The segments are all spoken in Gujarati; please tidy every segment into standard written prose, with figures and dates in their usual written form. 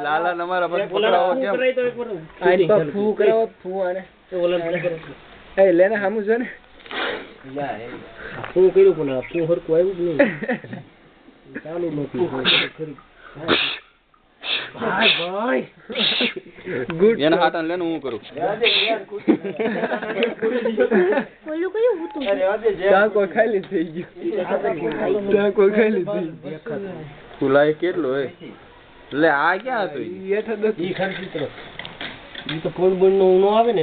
લાલા નમારા પર પકડાવો કેમ આઈ પર ફૂ કરાવો ફૂ આને તો ઓલન કરો એ લેને હામુ છે ને ફૂ કર્યું પણ ફૂ હરકું આવ્યું જ નહીં ચાલુ નહોતું ખરી ભાઈ ભાઈ ગુડ એના હાથને લેને હું કરું ઓલું કયું હતું ટાકો ખાલી થઈ ગયો ટાકો ખાલી થઈ ફૂલાય કેટલો હે લે આ ક્યાં હતું હેઠા દો ઈ ખાલી ચિત્ર ઈ તો ફોન બોન નો નો આવે ને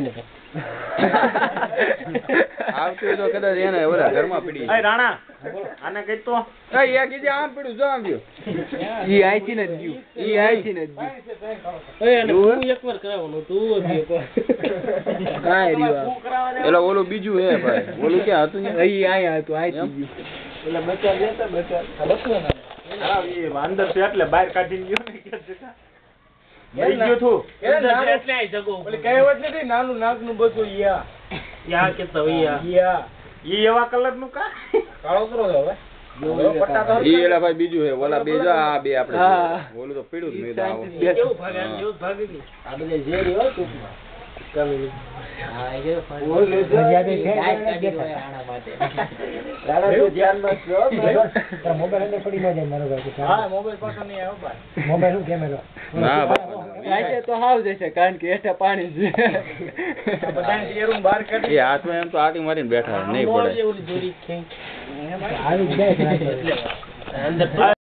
આવતું તો કદાચ એને ઓલા ઘરમાં પડી એ રાણા આને કઈ તો એ કીધે આમ પડ્યું જો આમ ગયો ઈ આઈથી ને ગયું ઈ આઈથી ને ગયું એ અને હું એકવાર કરાવવાનું તું હતી કાઈ રીવા એટલે ઓલું બીજું હે ભાઈ ઓલું ક્યાં હતું ને ઈ આયા હતું આઈથી ગયું એટલે બચાર લેતા બચાર હા એ અંદર છે એટલે બહાર કાઢીને ગયો ને કે જતા મરી ગયો છું એટલે આઈ જગો ઓલી કહેવત નથી નાનું નાકનું બસો યા યા કે તો યા ઈ એવા કલર નું કા કાળો કરો હવે ઈ એલા ભાઈ બીજું હે ઓલા બે જો આ બે આપણે હા. ઓલું તો પડ્યું જ નહીં તો આવો કેવું ભાગે જેવું ભાગે ની આ બધે ઝેરી હોય ટૂંકમાં કમી હા એ મોબાઈલ અંદર પડી માં જાય મારો ભાઈ હા મોબાઈલ પાછો નહીં આવ્યો ભાઈ મોબાઈલ નું કેમેરો ના બાપા તો હાવ જશે કારણ કે હેઠા પાણી છે બધાને એરું બહાર કાઢી એ હાથમાં એમ તો આટી મારીને બેઠા નહીં પડે ઓલી દોરી ખેંચ આવી જાય અંદર